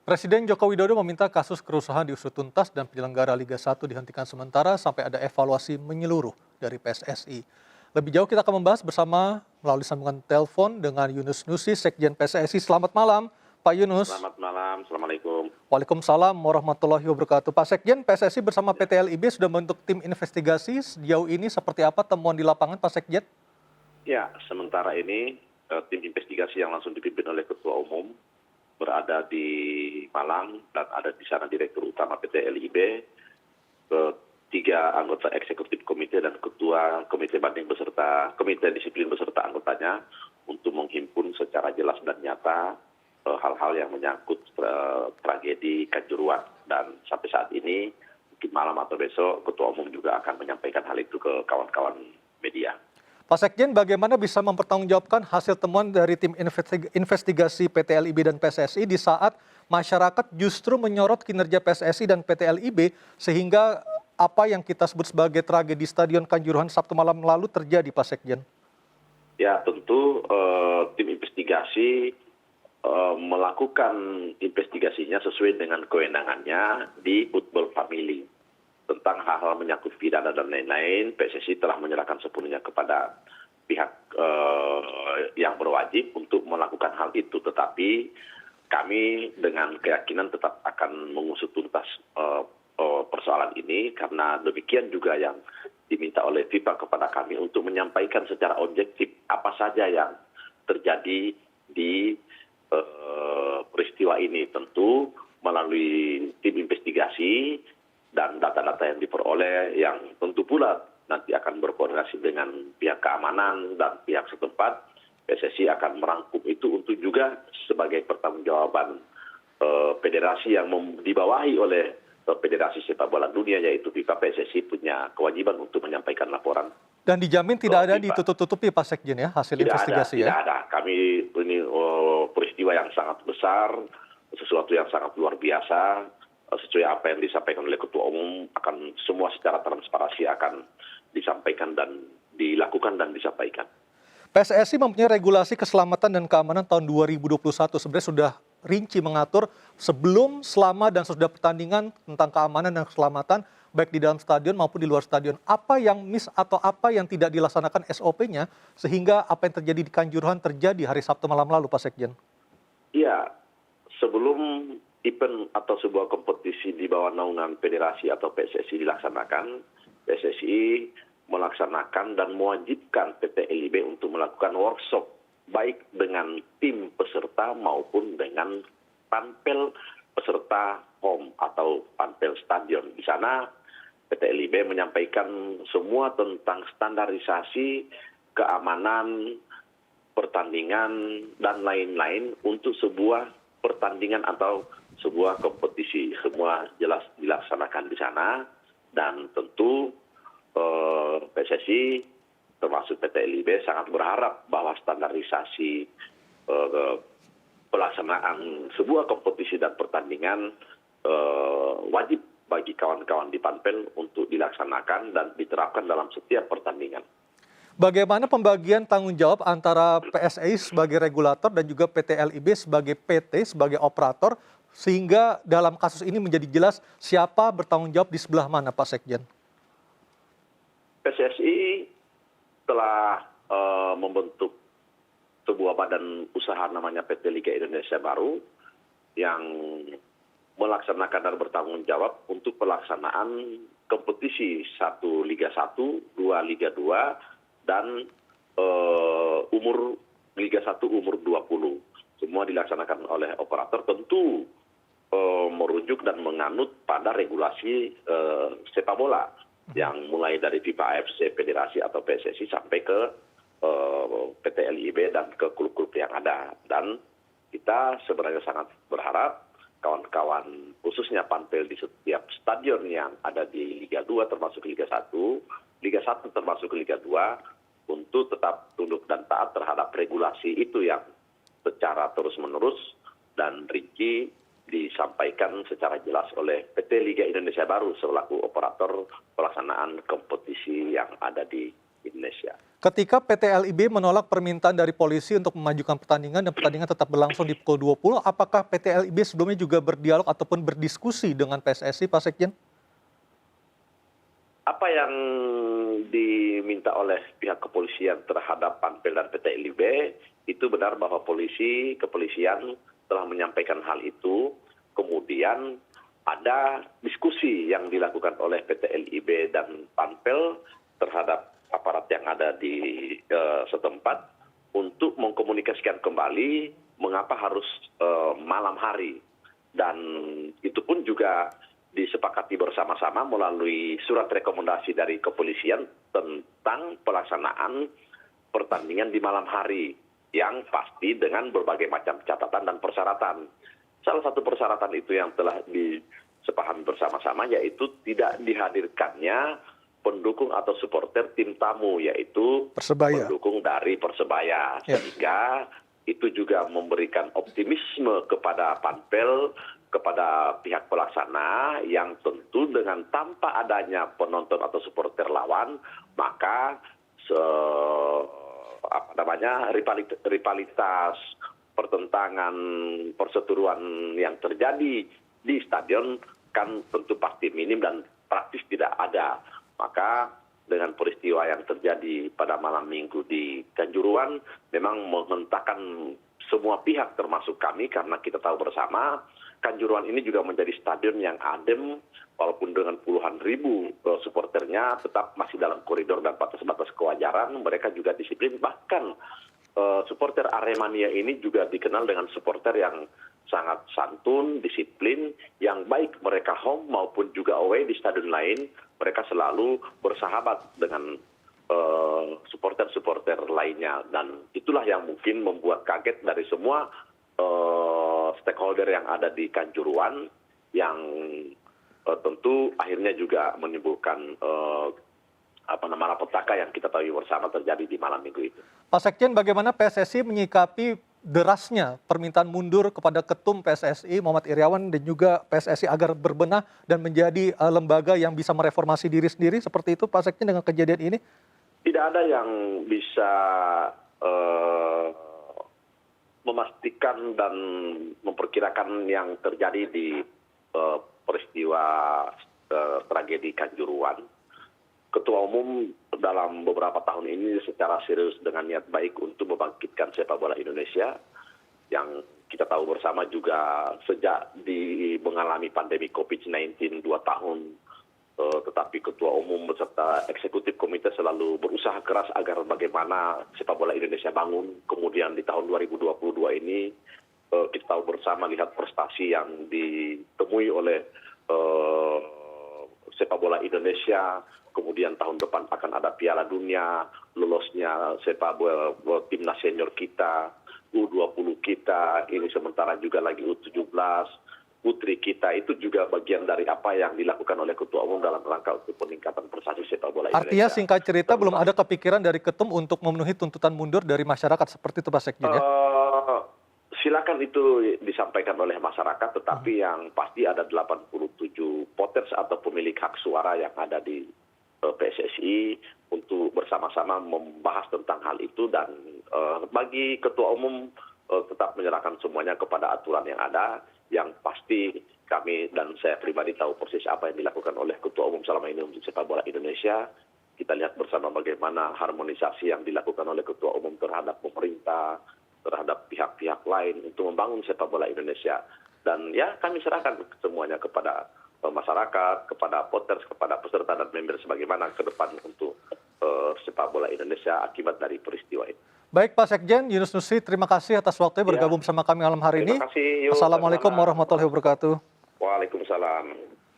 Presiden Joko Widodo meminta kasus kerusuhan diusut tuntas dan penyelenggara Liga 1 dihentikan sementara sampai ada evaluasi menyeluruh dari PSSI. Lebih jauh kita akan membahas bersama melalui sambungan telepon dengan Yunus Nusi, Sekjen PSSI. Selamat malam, Pak Yunus. Selamat malam, Assalamualaikum. Waalaikumsalam warahmatullahi wabarakatuh. Pak Sekjen, PSSI bersama PT LIB sudah membentuk tim investigasi. Sejauh ini seperti apa temuan di lapangan, Pak Sekjen? Ya, sementara ini tim investigasi yang langsung dipimpin oleh Ketua Umum berada di Malang dan ada di sana Direktur Utama PT LIB, tiga anggota eksekutif komite dan ketua komite banding beserta komite disiplin beserta anggotanya untuk menghimpun secara jelas dan nyata hal-hal yang menyangkut tragedi Kanjuruhan. Dan sampai saat ini mungkin malam atau besok Ketua Umum juga akan menyampaikan hal itu ke kawan-kawan media. Pak Sekjen, bagaimana bisa mempertanggungjawabkan hasil temuan dari tim investigasi PT LIB dan PSSI di saat masyarakat justru menyorot kinerja PSSI dan PT LIB sehingga apa yang kita sebut sebagai tragedi Stadion Kanjuruhan Sabtu malam lalu terjadi, Pak Sekjen? Ya, tentu tim investigasi melakukan investigasinya sesuai dengan kewenangannya di Football Family. Tentang hal-hal menyangkut pidana dan lain-lain, PSSI telah menyerahkan sepenuhnya kepada pihak yang berwajib untuk melakukan hal itu. Tetapi kami dengan keyakinan tetap akan mengusut tuntas persoalan ini, karena demikian juga yang diminta oleh FIFA kepada kami untuk menyampaikan secara objektif apa saja yang terjadi di peristiwa ini. Tentu melalui tim investigasi dan data-data yang diperoleh yang tentu pula nanti akan berkoordinasi dengan pihak keamanan dan pihak setempat, PSSI akan merangkum itu untuk juga sebagai pertanggungjawaban federasi yang dibawahi oleh Federasi Sepak Bola Dunia yaitu FIFA. PSSI punya kewajiban untuk menyampaikan laporan. Dan dijamin tidak ada ditutup-tutupi, Pak Sekjen, ya, hasil investigasi? Tidak ada. Kami ini peristiwa yang sangat besar, sesuatu yang sangat luar biasa. Sesuai apa yang disampaikan oleh Ketua Umum, akan semua secara transparansi akan disampaikan dan dilakukan dan disampaikan. PSSI mempunyai regulasi keselamatan dan keamanan tahun 2021. Sebenarnya sudah rinci mengatur sebelum, selama, dan sesudah pertandingan tentang keamanan dan keselamatan, baik di dalam stadion maupun di luar stadion. Apa yang miss atau apa yang tidak dilaksanakan SOP-nya, sehingga apa yang terjadi di Kanjuruhan terjadi hari Sabtu malam lalu, Pak Sekjen? Iya, sebelum event atau sebuah kompetisi di bawah naungan federasi atau PSSI dilaksanakan, PSSI melaksanakan dan mewajibkan PT LIB untuk melakukan workshop baik dengan tim peserta maupun dengan panpel peserta home atau panpel stadion. Di sana PT LIB menyampaikan semua tentang standarisasi keamanan pertandingan dan lain-lain untuk sebuah pertandingan atau sebuah kompetisi. Semua jelas dilaksanakan di sana, dan tentu PSSI termasuk PT LIB sangat berharap bahwa standarisasi pelaksanaan sebuah kompetisi dan pertandingan wajib bagi kawan-kawan di panpel untuk dilaksanakan dan diterapkan dalam setiap pertandingan. Bagaimana pembagian tanggung jawab antara PSSI sebagai regulator dan juga PT LIB sebagai PT, sebagai operator, sehingga dalam kasus ini menjadi jelas siapa bertanggung jawab di sebelah mana, Pak Sekjen? PSSI telah membentuk sebuah badan usaha namanya PT Liga Indonesia Baru yang melaksanakan dan bertanggung jawab untuk pelaksanaan kompetisi 1 Liga 1, 2 Liga 2, dan umur Liga 1 umur 20. Semua dilaksanakan oleh operator, tentu merujuk dan menganut pada regulasi sepak bola yang mulai dari FIFA, AFC, Federasi atau PSSI sampai ke PT LIB dan ke klub-klub yang ada. Dan kita sebenarnya sangat berharap kawan-kawan khususnya panpel di setiap stadion yang ada di Liga 2 termasuk Liga 1, Liga 1 termasuk Liga 2 untuk tetap tunduk dan taat terhadap regulasi itu yang secara terus-menerus dan rinci disampaikan secara jelas oleh PT Liga Indonesia Baru selaku operator pelaksanaan kompetisi yang ada di Indonesia. Ketika PT LIB menolak permintaan dari polisi untuk memajukan pertandingan dan pertandingan tetap berlangsung di pukul 20, apakah PT LIB sebelumnya juga berdialog ataupun berdiskusi dengan PSSI, Pak Sekjen? Apa yang diminta oleh pihak kepolisian terhadap Panpel dan PT LIB itu benar bahwa kepolisian telah menyampaikan hal itu, kemudian ada diskusi yang dilakukan oleh PT LIB dan Panpel terhadap aparat yang ada di setempat untuk mengkomunikasikan kembali mengapa harus malam hari. Dan itu pun juga disepakati bersama-sama melalui surat rekomendasi dari kepolisian tentang pelaksanaan pertandingan di malam hari yang pasti dengan berbagai macam catatan dan persyaratan. Salah satu persyaratan itu yang telah disepakati bersama-sama yaitu tidak dihadirkannya pendukung atau supporter tim tamu, yaitu Persebaya. pendukung dari Persebaya. Sehingga itu juga memberikan optimisme kepada Panpel, kepada pihak pelaksana yang tentu dengan tanpa adanya penonton atau supporter lawan, maka rivalitas, pertentangan, perseteruan yang terjadi di stadion kan tentu pasti minim dan praktis tidak ada. Maka dengan peristiwa yang terjadi pada malam minggu di Kanjuruhan memang menghentakkan semua pihak termasuk kami, karena kita tahu bersama Kanjuruhan ini juga menjadi stadion yang adem walaupun dengan puluhan ribu supporternya tetap masih dalam koridor dan batas-batas kewajaran. Mereka juga disiplin, bahkan supporter Aremania ini juga dikenal dengan supporter yang sangat santun, disiplin, yang baik mereka home maupun juga away di stadion lain, mereka selalu bersahabat dengan supporter-supporter lainnya. Dan itulah yang mungkin membuat kaget dari semua stakeholder yang ada di Kanjuruhan, yang tentu akhirnya juga menimbulkan malapetaka yang kita tahu bersama terjadi di malam minggu itu. Pak Sekjen, bagaimana PSSI menyikapi derasnya permintaan mundur kepada Ketum PSSI Muhammad Iryawan dan juga PSSI agar berbenah dan menjadi lembaga yang bisa mereformasi diri sendiri, seperti itu Pak Sekjen dengan kejadian ini? Tidak ada yang bisa memastikan dan memperkirakan yang terjadi di peristiwa tragedi Kanjuruhan. Ketua Umum dalam beberapa tahun ini secara serius dengan niat baik untuk membangkitkan sepak bola Indonesia, yang kita tahu bersama juga sejak mengalami pandemi COVID-19 2 tahun, tetapi Ketua Umum beserta Eksekutif Komite selalu berusaha keras agar bagaimana sepak bola Indonesia bangun. Kemudian di tahun 2022 ini kita tahu bersama lihat prestasi yang ditemui oleh sepak bola Indonesia. Kemudian tahun depan akan ada Piala Dunia, lolosnya sepak bola timnas senior kita, U20 kita, ini sementara juga lagi U17, putri kita, itu juga bagian dari apa yang dilakukan oleh Ketua Umum dalam rangka untuk peningkatan prestasi sepak bola Indonesia. Artinya singkat cerita belum ada kepikiran dari Ketum untuk memenuhi tuntutan mundur dari masyarakat, seperti itu Pak Sekjen ya? Silakan itu disampaikan oleh masyarakat, tetapi yang pasti ada 87 voters atau pemilik hak suara yang ada di PSSI untuk bersama-sama membahas tentang hal itu. Dan bagi Ketua Umum tetap menyerahkan semuanya kepada aturan yang ada, yang pasti kami dan saya pribadi tahu persis apa yang dilakukan oleh Ketua Umum selama ini untuk sepak bola Indonesia. Kita lihat bersama bagaimana harmonisasi yang dilakukan oleh Ketua Umum terhadap pemerintah, terhadap pihak-pihak lain untuk membangun sepak bola Indonesia. Dan ya kami serahkan semuanya kepada masyarakat, kepada voters, kepada peserta dan member sebagaimana ke depan untuk sepak bola Indonesia akibat dari peristiwa ini. Baik Pak Sekjen, Yunus Nusri, terima kasih atas waktunya bergabung bersama kami malam hari ini. Terima kasih. Assalamualaikum warahmatullahi wabarakatuh. Waalaikumsalam.